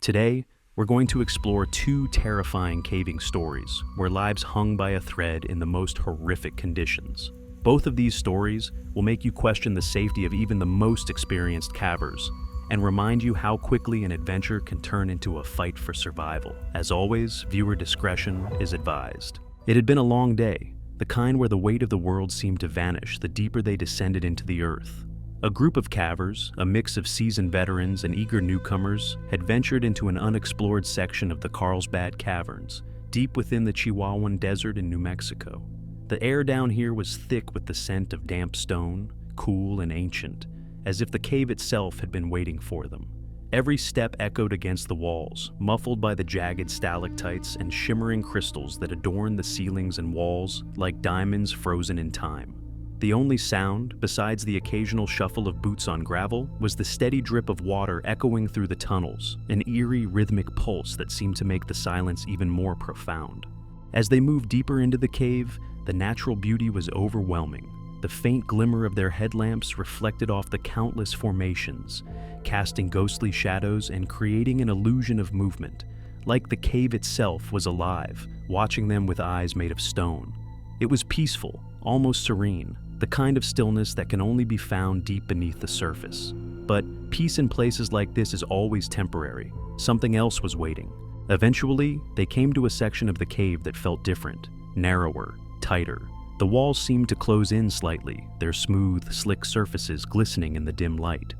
Today, we're going to explore two terrifying caving stories where lives hung by a thread in the most horrific conditions. Both of these stories will make you question the safety of even the most experienced cavers and remind you how quickly an adventure can turn into a fight for survival. As always, viewer discretion is advised. It had been a long day, the kind where the weight of the world seemed to vanish the deeper they descended into the earth. A group of cavers, a mix of seasoned veterans and eager newcomers, had ventured into an unexplored section of the Carlsbad Caverns, deep within the Chihuahuan Desert in New Mexico. The air down here was thick with the scent of damp stone, cool and ancient, as if the cave itself had been waiting for them. Every step echoed against the walls, muffled by the jagged stalactites and shimmering crystals that adorned the ceilings and walls like diamonds frozen in time. The only sound, besides the occasional shuffle of boots on gravel, was the steady drip of water echoing through the tunnels, an eerie rhythmic pulse that seemed to make the silence even more profound. As they moved deeper into the cave, the natural beauty was overwhelming. The faint glimmer of their headlamps reflected off the countless formations, casting ghostly shadows and creating an illusion of movement, like the cave itself was alive, watching them with eyes made of stone. It was peaceful, almost serene, the kind of stillness that can only be found deep beneath the surface. But peace in places like this is always temporary. Something else was waiting. Eventually, they came to a section of the cave that felt different, narrower, tighter. The walls seemed to close in slightly, their smooth, slick surfaces glistening in the dim light.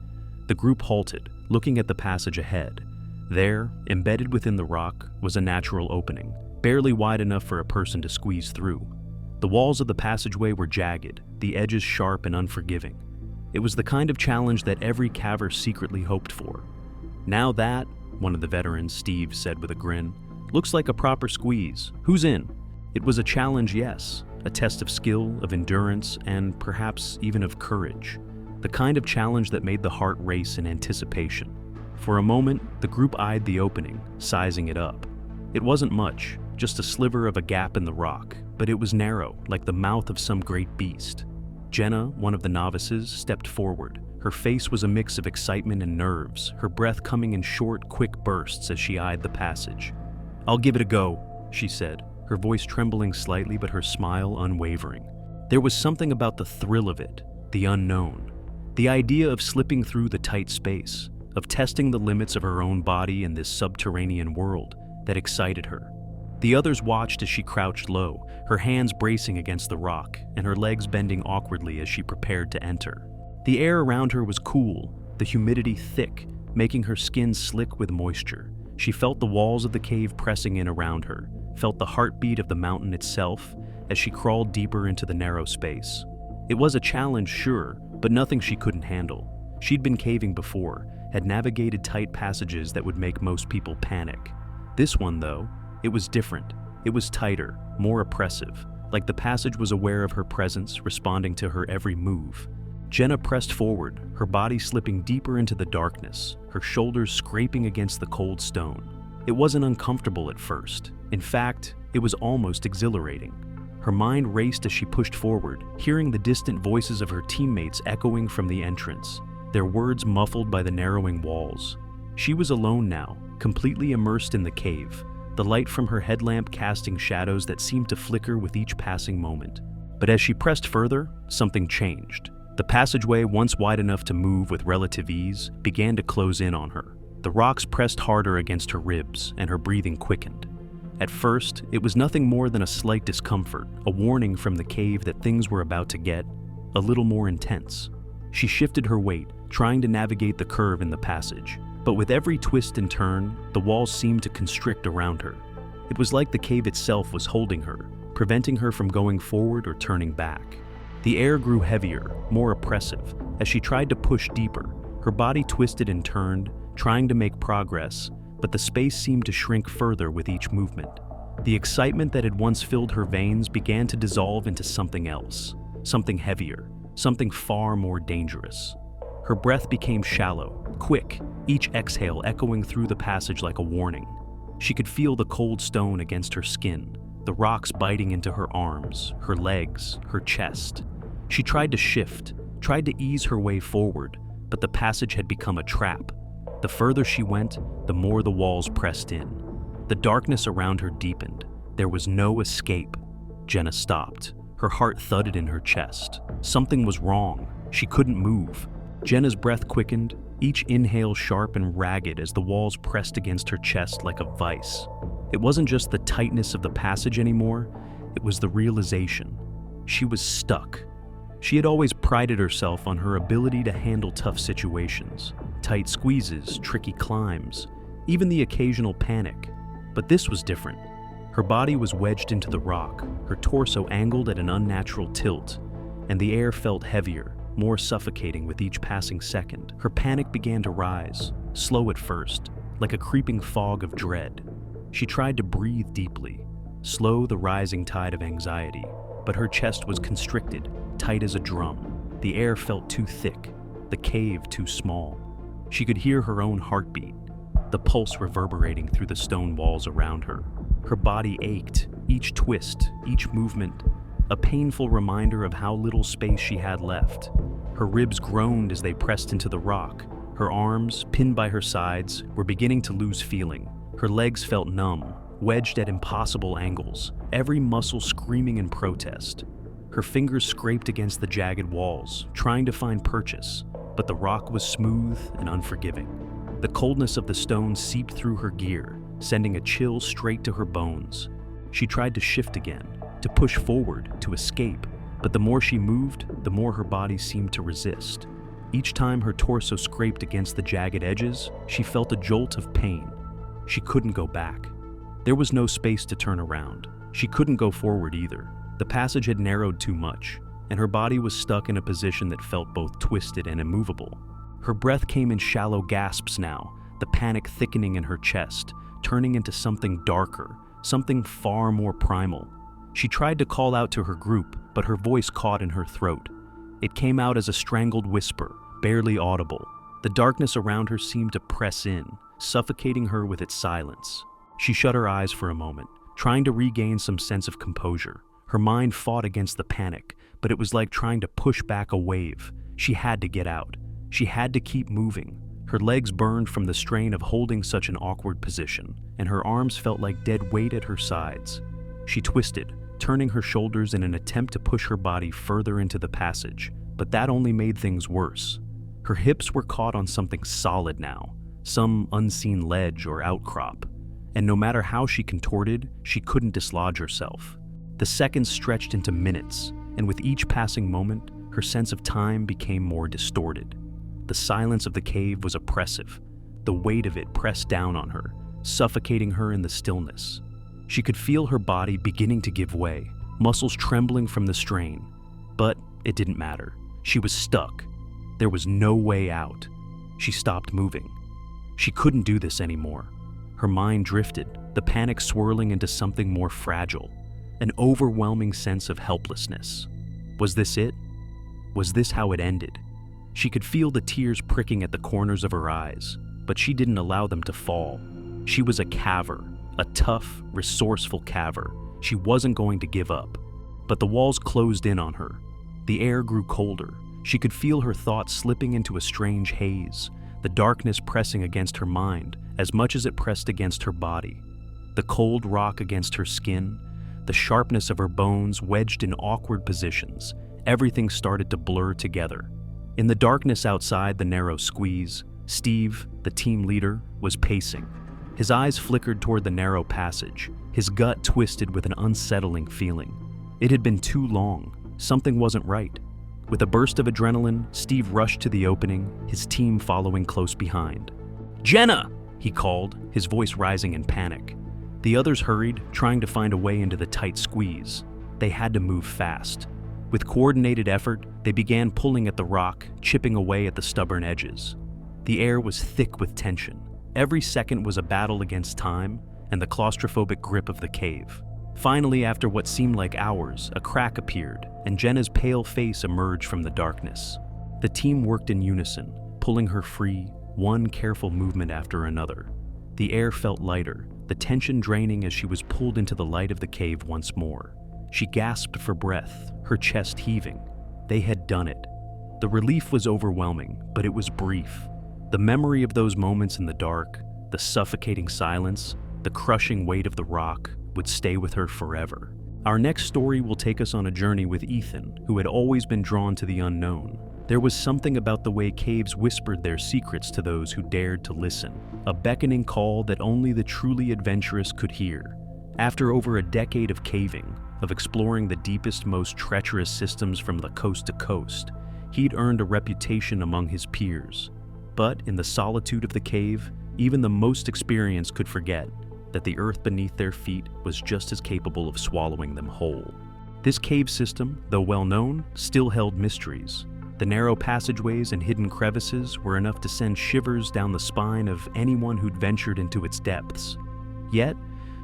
The group halted, looking at the passage ahead. There, embedded within the rock, was a natural opening, barely wide enough for a person to squeeze through. The walls of the passageway were jagged, the edges sharp and unforgiving. It was the kind of challenge that every caver secretly hoped for. "Now that," one of the veterans, Steve, said with a grin, "looks like a proper squeeze. Who's in?" It was a challenge, yes, a test of skill, of endurance, and perhaps even of courage. The kind of challenge that made the heart race in anticipation. For a moment, the group eyed the opening, sizing it up. It wasn't much, just a sliver of a gap in the rock, but it was narrow, like the mouth of some great beast. Jenna, one of the novices, stepped forward. Her face was a mix of excitement and nerves, her breath coming in short, quick bursts as she eyed the passage. "I'll give it a go," she said, her voice trembling slightly but her smile unwavering. There was something about the thrill of it, the unknown. The idea of slipping through the tight space, of testing the limits of her own body in this subterranean world, that excited her. The others watched as she crouched low, her hands bracing against the rock, and her legs bending awkwardly as she prepared to enter. The air around her was cool, the humidity thick, making her skin slick with moisture. She felt the walls of the cave pressing in around her, felt the heartbeat of the mountain itself as she crawled deeper into the narrow space. It was a challenge, sure, but nothing she couldn't handle. She'd been caving before, had navigated tight passages that would make most people panic. This one, though, it was different. It was tighter, more oppressive, like the passage was aware of her presence, responding to her every move. Jenna pressed forward, her body slipping deeper into the darkness, her shoulders scraping against the cold stone. It wasn't uncomfortable at first. In fact, it was almost exhilarating. Her mind raced as she pushed forward, hearing the distant voices of her teammates echoing from the entrance, their words muffled by the narrowing walls. She was alone now, completely immersed in the cave, the light from her headlamp casting shadows that seemed to flicker with each passing moment. But as she pressed further, something changed. The passageway, once wide enough to move with relative ease, began to close in on her. The rocks pressed harder against her ribs, and her breathing quickened. At first, it was nothing more than a slight discomfort, a warning from the cave that things were about to get a little more intense. She shifted her weight, trying to navigate the curve in the passage. But with every twist and turn, the walls seemed to constrict around her. It was like the cave itself was holding her, preventing her from going forward or turning back. The air grew heavier, more oppressive, as she tried to push deeper. Her body twisted and turned, trying to make progress, but the space seemed to shrink further with each movement. The excitement that had once filled her veins began to dissolve into something else, something heavier, something far more dangerous. Her breath became shallow, quick, each exhale echoing through the passage like a warning. She could feel the cold stone against her skin, the rocks biting into her arms, her legs, her chest. She tried to shift, tried to ease her way forward, but the passage had become a trap. The further she went, the more the walls pressed in. The darkness around her deepened. There was no escape. Jenna stopped. Her heart thudded in her chest. Something was wrong. She couldn't move. Jenna's breath quickened, each inhale sharp and ragged as the walls pressed against her chest like a vice. It wasn't just the tightness of the passage anymore, it was the realization. She was stuck. She had always prided herself on her ability to handle tough situations, tight squeezes, tricky climbs, even the occasional panic. But this was different. Her body was wedged into the rock, her torso angled at an unnatural tilt, and the air felt heavier, more suffocating with each passing second. Her panic began to rise, slow at first, like a creeping fog of dread. She tried to breathe deeply, slow the rising tide of anxiety, but her chest was constricted, tight as a drum. The air felt too thick, the cave too small. She could hear her own heartbeat, the pulse reverberating through the stone walls around her. Her body ached, each twist, each movement, a painful reminder of how little space she had left. Her ribs groaned as they pressed into the rock. Her arms, pinned by her sides, were beginning to lose feeling. Her legs felt numb, wedged at impossible angles, every muscle screaming in protest. Her fingers scraped against the jagged walls, trying to find purchase, but the rock was smooth and unforgiving. The coldness of the stone seeped through her gear, sending a chill straight to her bones. She tried to shift again, to push forward, to escape, but the more she moved, the more her body seemed to resist. Each time her torso scraped against the jagged edges, she felt a jolt of pain. She couldn't go back. There was no space to turn around. She couldn't go forward either. The passage had narrowed too much, and her body was stuck in a position that felt both twisted and immovable. Her breath came in shallow gasps now, the panic thickening in her chest, turning into something darker, something far more primal. She tried to call out to her group, but her voice caught in her throat. It came out as a strangled whisper, barely audible. The darkness around her seemed to press in, suffocating her with its silence. She shut her eyes for a moment, trying to regain some sense of composure. Her mind fought against the panic, but it was like trying to push back a wave. She had to get out. She had to keep moving. Her legs burned from the strain of holding such an awkward position, and her arms felt like dead weight at her sides. She twisted, turning her shoulders in an attempt to push her body further into the passage, but that only made things worse. Her hips were caught on something solid now, some unseen ledge or outcrop, and no matter how she contorted, she couldn't dislodge herself. The seconds stretched into minutes, and with each passing moment, her sense of time became more distorted. The silence of the cave was oppressive. The weight of it pressed down on her, suffocating her in the stillness. She could feel her body beginning to give way, muscles trembling from the strain. But it didn't matter. She was stuck. There was no way out. She stopped moving. She couldn't do this anymore. Her mind drifted, the panic swirling into something more fragile, an overwhelming sense of helplessness. Was this it? Was this how it ended? She could feel the tears pricking at the corners of her eyes, but she didn't allow them to fall. She was a caver, a tough, resourceful caver. She wasn't going to give up. But the walls closed in on her. The air grew colder. She could feel her thoughts slipping into a strange haze, the darkness pressing against her mind as much as it pressed against her body. The cold rock against her skin, the sharpness of her bones wedged in awkward positions, everything started to blur together. In the darkness outside the narrow squeeze, Steve, the team leader, was pacing. His eyes flickered toward the narrow passage, his gut twisted with an unsettling feeling. It had been too long. Something wasn't right. With a burst of adrenaline, Steve rushed to the opening, his team following close behind. "Jenna!" he called, his voice rising in panic. The others hurried, trying to find a way into the tight squeeze. They had to move fast. With coordinated effort, they began pulling at the rock, chipping away at the stubborn edges. The air was thick with tension. Every second was a battle against time and the claustrophobic grip of the cave. Finally, after what seemed like hours, a crack appeared, and Jenna's pale face emerged from the darkness. The team worked in unison, pulling her free, one careful movement after another. The air felt lighter, the tension draining as she was pulled into the light of the cave once more. She gasped for breath, her chest heaving. They had done it. The relief was overwhelming, but it was brief. The memory of those moments in the dark, the suffocating silence, the crushing weight of the rock would stay with her forever. Our next story will take us on a journey with Ethan, who had always been drawn to the unknown. There was something about the way caves whispered their secrets to those who dared to listen, a beckoning call that only the truly adventurous could hear. After over a decade of caving, of exploring the deepest, most treacherous systems from the coast to coast, he'd earned a reputation among his peers. But in the solitude of the cave, even the most experienced could forget that the earth beneath their feet was just as capable of swallowing them whole. This cave system, though well known, still held mysteries. The narrow passageways and hidden crevices were enough to send shivers down the spine of anyone who'd ventured into its depths. Yet,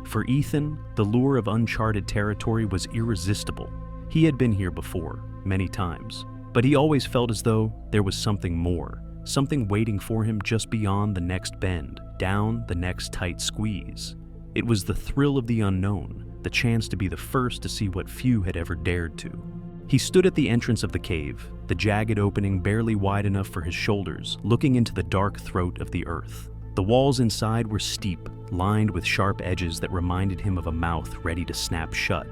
for Ethan, the lure of uncharted territory was irresistible. He had been here before, many times, but he always felt as though there was something more, something waiting for him just beyond the next bend, down the next tight squeeze. It was the thrill of the unknown, the chance to be the first to see what few had ever dared to. He stood at the entrance of the cave, the jagged opening barely wide enough for his shoulders, looking into the dark throat of the earth. The walls inside were steep, lined with sharp edges that reminded him of a mouth ready to snap shut.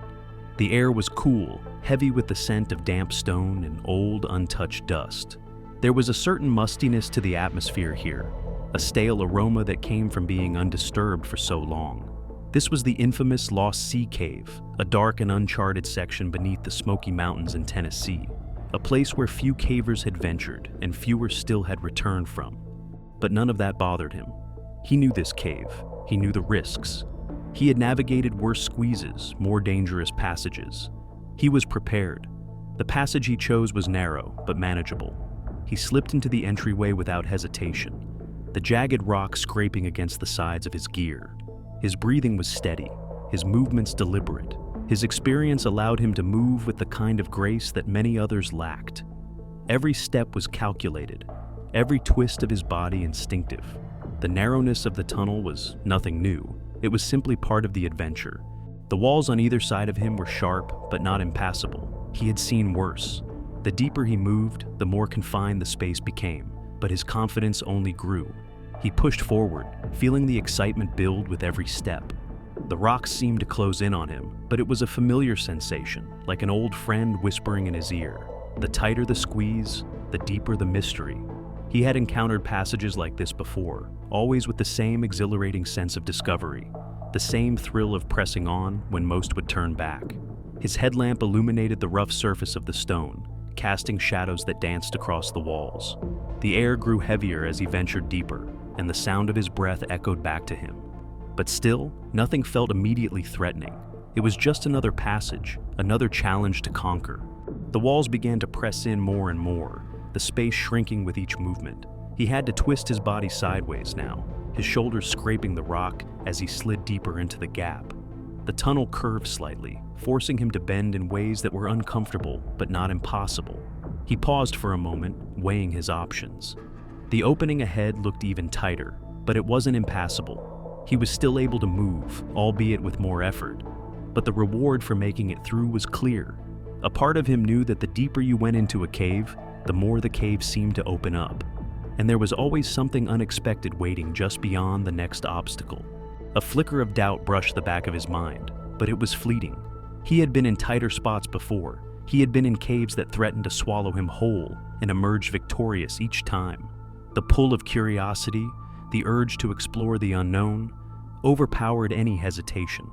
The air was cool, heavy with the scent of damp stone and old, untouched dust. There was a certain mustiness to the atmosphere here, a stale aroma that came from being undisturbed for so long. This was the infamous Lost Sea Cave, a dark and uncharted section beneath the Smoky Mountains in Tennessee, a place where few cavers had ventured and fewer still had returned from. But none of that bothered him. He knew this cave. He knew the risks. He had navigated worse squeezes, more dangerous passages. He was prepared. The passage he chose was narrow, but manageable. He slipped into the entryway without hesitation, the jagged rock scraping against the sides of his gear. His breathing was steady, his movements deliberate. His experience allowed him to move with the kind of grace that many others lacked. Every step was calculated, every twist of his body instinctive. The narrowness of the tunnel was nothing new. It was simply part of the adventure. The walls on either side of him were sharp, but not impassable. He had seen worse. The deeper he moved, the more confined the space became, but his confidence only grew. He pushed forward, feeling the excitement build with every step. The rocks seemed to close in on him, but it was a familiar sensation, like an old friend whispering in his ear. The tighter the squeeze, the deeper the mystery. He had encountered passages like this before, always with the same exhilarating sense of discovery, the same thrill of pressing on when most would turn back. His headlamp illuminated the rough surface of the stone, casting shadows that danced across the walls. The air grew heavier as he ventured deeper, and the sound of his breath echoed back to him. But still, nothing felt immediately threatening. It was just another passage, another challenge to conquer. The walls began to press in more and more, the space shrinking with each movement. He had to twist his body sideways now, his shoulders scraping the rock as he slid deeper into the gap. The tunnel curved slightly, forcing him to bend in ways that were uncomfortable but not impossible. He paused for a moment, weighing his options. The opening ahead looked even tighter, but it wasn't impassable. He was still able to move, albeit with more effort. But the reward for making it through was clear. A part of him knew that the deeper you went into a cave, the more the cave seemed to open up. And there was always something unexpected waiting just beyond the next obstacle. A flicker of doubt brushed the back of his mind, but it was fleeting. He had been in tighter spots before. He had been in caves that threatened to swallow him whole and emerged victorious each time. The pull of curiosity, the urge to explore the unknown, overpowered any hesitation.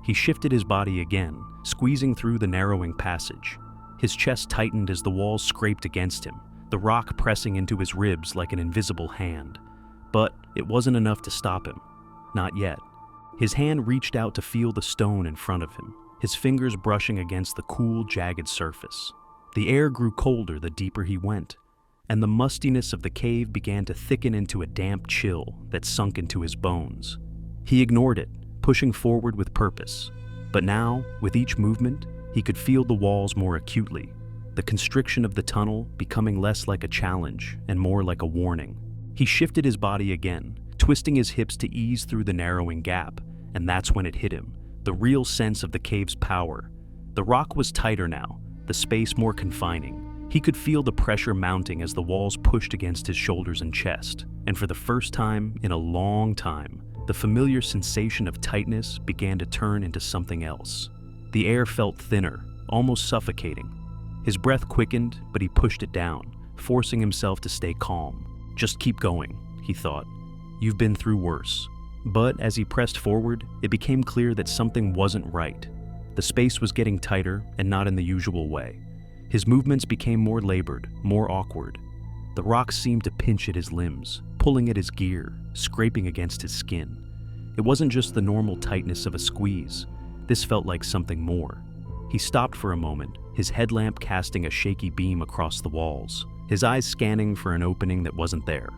He shifted his body again, squeezing through the narrowing passage. His chest tightened as the walls scraped against him, the rock pressing into his ribs like an invisible hand. But it wasn't enough to stop him. Not yet. His hand reached out to feel the stone in front of him, his fingers brushing against the cool, jagged surface. The air grew colder the deeper he went, and the mustiness of the cave began to thicken into a damp chill that sunk into his bones. He ignored it, pushing forward with purpose. But now, with each movement, he could feel the walls more acutely, the constriction of the tunnel becoming less like a challenge and more like a warning. He shifted his body again, twisting his hips to ease through the narrowing gap, and that's when it hit him, the real sense of the cave's power. The rock was tighter now, the space more confining. He could feel the pressure mounting as the walls pushed against his shoulders and chest, and for the first time in a long time, the familiar sensation of tightness began to turn into something else. The air felt thinner, almost suffocating. His breath quickened, but he pushed it down, forcing himself to stay calm. "Just keep going," he thought. "You've been through worse." But as he pressed forward, it became clear that something wasn't right. The space was getting tighter, and not in the usual way. His movements became more labored, more awkward. The rocks seemed to pinch at his limbs, pulling at his gear, scraping against his skin. It wasn't just the normal tightness of a squeeze. This felt like something more. He stopped for a moment, his headlamp casting a shaky beam across the walls, his eyes scanning for an opening that wasn't there.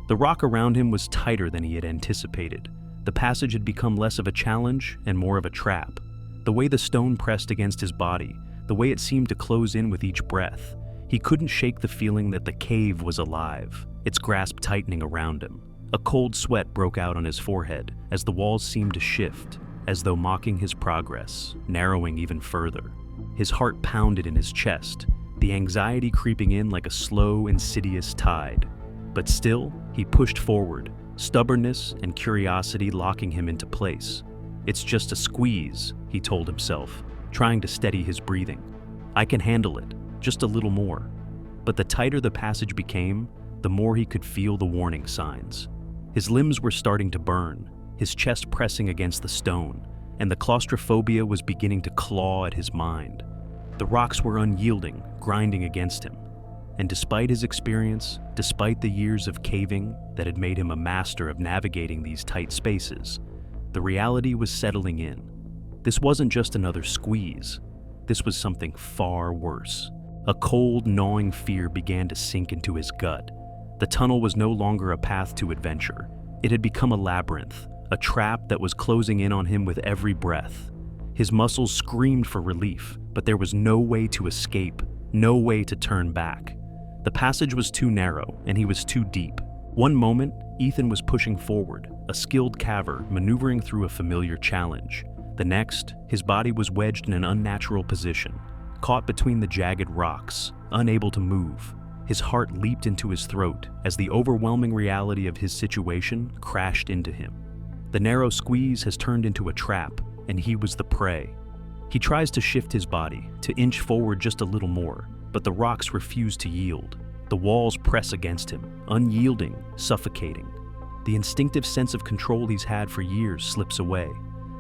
The rock around him was tighter than he had anticipated. The passage had become less of a challenge and more of a trap. The way the stone pressed against his body, the way it seemed to close in with each breath, he couldn't shake the feeling that the cave was alive, its grasp tightening around him. A cold sweat broke out on his forehead as the walls seemed to shift, as though mocking his progress, narrowing even further. His heart pounded in his chest, the anxiety creeping in like a slow, insidious tide. But still, he pushed forward, stubbornness and curiosity locking him into place. "It's just a squeeze," he told himself, trying to steady his breathing. "I can handle it, just a little more." But the tighter the passage became, the more he could feel the warning signs. His limbs were starting to burn, his chest pressing against the stone, and the claustrophobia was beginning to claw at his mind. The rocks were unyielding, grinding against him. And despite his experience, despite the years of caving that had made him a master of navigating these tight spaces, the reality was settling in. This wasn't just another squeeze. This was something far worse. A cold, gnawing fear began to sink into his gut. The tunnel was no longer a path to adventure. It had become a labyrinth, a trap that was closing in on him with every breath. His muscles screamed for relief, but there was no way to escape, no way to turn back. The passage was too narrow, and he was too deep. One moment, Ethan was pushing forward, a skilled caver maneuvering through a familiar challenge. The next, his body was wedged in an unnatural position, caught between the jagged rocks, unable to move. His heart leaped into his throat as the overwhelming reality of his situation crashed into him. The narrow squeeze has turned into a trap, and he was the prey. He tries to shift his body, to inch forward just a little more, but the rocks refuse to yield. The walls press against him, unyielding, suffocating. The instinctive sense of control he's had for years slips away,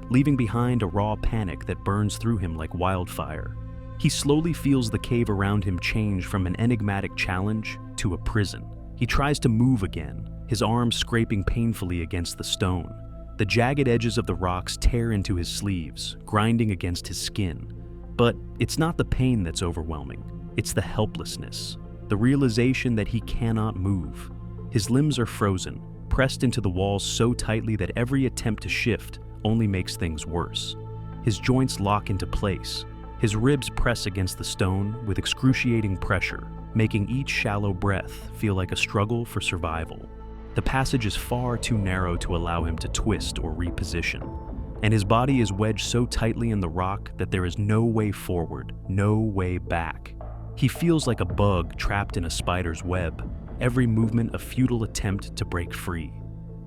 leaving behind a raw panic that burns through him like wildfire. He slowly feels the cave around him change from an enigmatic challenge to a prison. He tries to move again, his arms scraping painfully against the stone. The jagged edges of the rocks tear into his sleeves, grinding against his skin. But it's not the pain that's overwhelming, it's the helplessness, the realization that he cannot move. His limbs are frozen, pressed into the walls so tightly that every attempt to shift only makes things worse. His joints lock into place. His ribs press against the stone with excruciating pressure, making each shallow breath feel like a struggle for survival. The passage is far too narrow to allow him to twist or reposition, and his body is wedged so tightly in the rock that there is no way forward, no way back. He feels like a bug trapped in a spider's web, every movement a futile attempt to break free.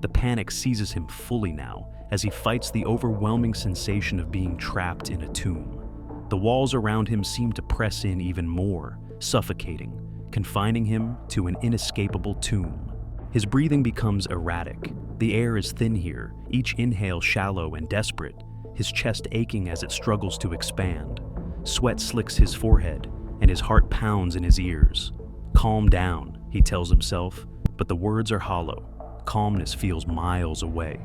The panic seizes him fully now as he fights the overwhelming sensation of being trapped in a tomb. The walls around him seem to press in even more, suffocating, confining him to an inescapable tomb. His breathing becomes erratic. The air is thin here, each inhale shallow and desperate, his chest aching as it struggles to expand. Sweat slicks his forehead, and his heart pounds in his ears. "Calm down," he tells himself, but the words are hollow. Calmness feels miles away.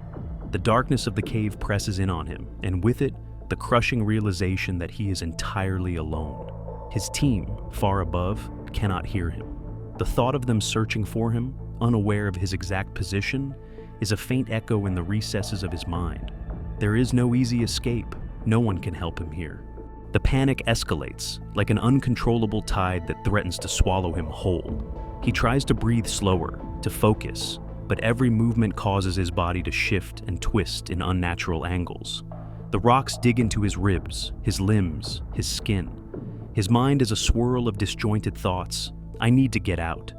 The darkness of the cave presses in on him, and with it, the crushing realization that he is entirely alone. His team, far above, cannot hear him. The thought of them searching for him, unaware of his exact position, is a faint echo in the recesses of his mind. There is no easy escape. No one can help him here. The panic escalates, like an uncontrollable tide that threatens to swallow him whole. He tries to breathe slower, to focus, but every movement causes his body to shift and twist in unnatural angles. The rocks dig into his ribs, his limbs, his skin. His mind is a swirl of disjointed thoughts. I need to get out.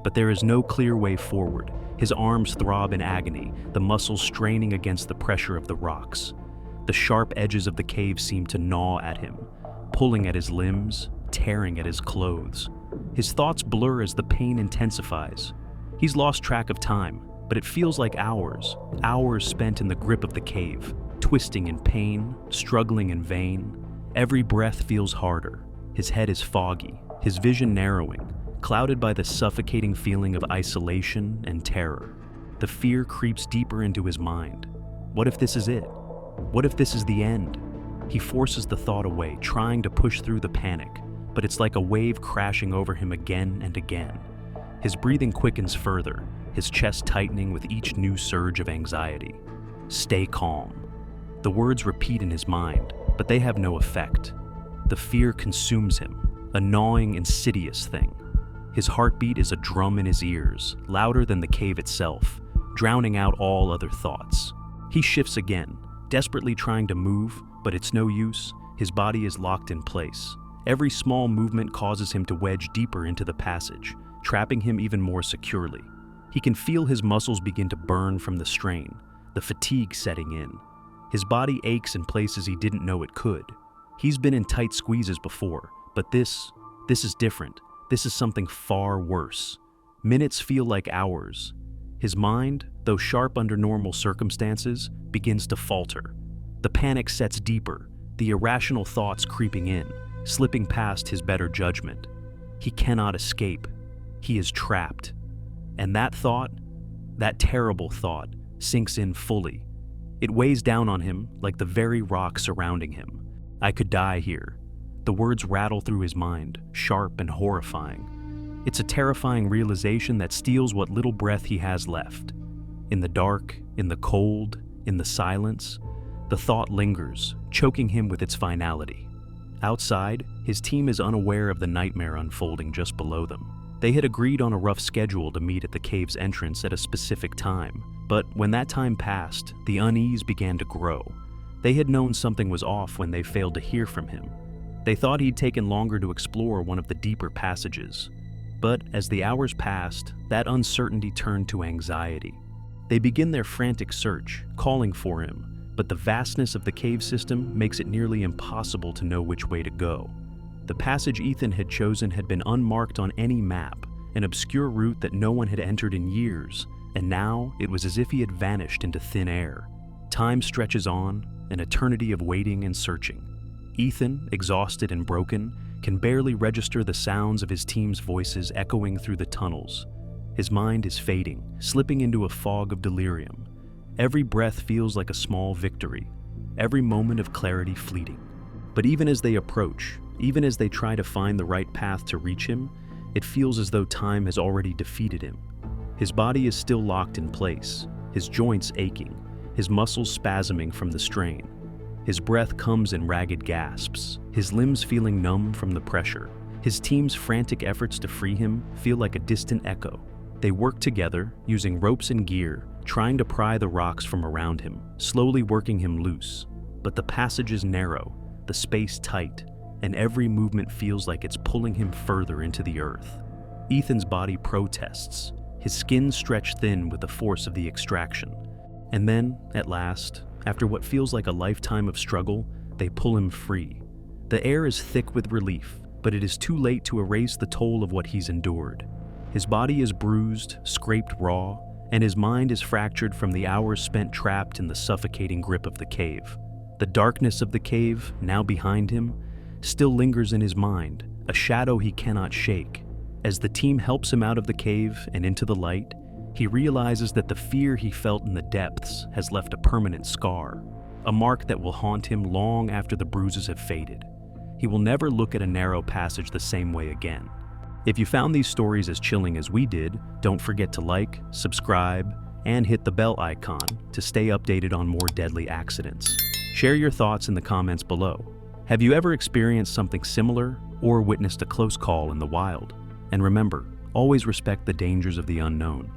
But there is no clear way forward. His arms throb in agony, the muscles straining against the pressure of the rocks. The sharp edges of the cave seem to gnaw at him, pulling at his limbs, tearing at his clothes. His thoughts blur as the pain intensifies. He's lost track of time, but it feels like hours spent in the grip of the cave, twisting in pain, struggling in vain. Every breath feels harder. His head is foggy, his vision narrowing, clouded by the suffocating feeling of isolation and terror. The fear creeps deeper into his mind. What if this is it? What if this is the end? He forces the thought away, trying to push through the panic, but it's like a wave crashing over him again and again. His breathing quickens further, his chest tightening with each new surge of anxiety. Stay calm. The words repeat in his mind, but they have no effect. The fear consumes him, a gnawing, insidious thing. His heartbeat is a drum in his ears, louder than the cave itself, drowning out all other thoughts. He shifts again, desperately trying to move, but it's no use. His body is locked in place. Every small movement causes him to wedge deeper into the passage, trapping him even more securely. He can feel his muscles begin to burn from the strain, the fatigue setting in. His body aches in places he didn't know it could. He's been in tight squeezes before, but this is different. This is something far worse. Minutes feel like hours. His mind, though sharp under normal circumstances, begins to falter. The panic sets deeper, the irrational thoughts creeping in, slipping past his better judgment. He cannot escape. He is trapped. And that thought, that terrible thought, sinks in fully. It weighs down on him like the very rock surrounding him. I could die here. The words rattle through his mind, sharp and horrifying. It's a terrifying realization that steals what little breath he has left. In the dark, in the cold, in the silence, the thought lingers, choking him with its finality. Outside, his team is unaware of the nightmare unfolding just below them. They had agreed on a rough schedule to meet at the cave's entrance at a specific time, but when that time passed, the unease began to grow. They had known something was off when they failed to hear from him. They thought he'd taken longer to explore one of the deeper passages. But as the hours passed, that uncertainty turned to anxiety. They begin their frantic search, calling for him, but the vastness of the cave system makes it nearly impossible to know which way to go. The passage Ethan had chosen had been unmarked on any map, an obscure route that no one had entered in years, and now it was as if he had vanished into thin air. Time stretches on, an eternity of waiting and searching. Ethan, exhausted and broken, can barely register the sounds of his team's voices echoing through the tunnels. His mind is fading, slipping into a fog of delirium. Every breath feels like a small victory, every moment of clarity fleeting. But even as they approach, even as they try to find the right path to reach him, it feels as though time has already defeated him. His body is still locked in place, his joints aching, his muscles spasming from the strain. His breath comes in ragged gasps, his limbs feeling numb from the pressure. His team's frantic efforts to free him feel like a distant echo. They work together, using ropes and gear, trying to pry the rocks from around him, slowly working him loose. But the passage is narrow, the space tight, and every movement feels like it's pulling him further into the earth. Ethan's body protests, his skin stretched thin with the force of the extraction. And then, at last, after what feels like a lifetime of struggle, they pull him free. The air is thick with relief, but it is too late to erase the toll of what he's endured. His body is bruised, scraped raw, and his mind is fractured from the hours spent trapped in the suffocating grip of the cave. The darkness of the cave, now behind him, still lingers in his mind, a shadow he cannot shake. As the team helps him out of the cave and into the light, he realizes that the fear he felt in the depths has left a permanent scar, a mark that will haunt him long after the bruises have faded. He will never look at a narrow passage the same way again. If you found these stories as chilling as we did, don't forget to like, subscribe, and hit the bell icon to stay updated on more deadly accidents. Share your thoughts in the comments below. Have you ever experienced something similar or witnessed a close call in the wild? And remember, always respect the dangers of the unknown.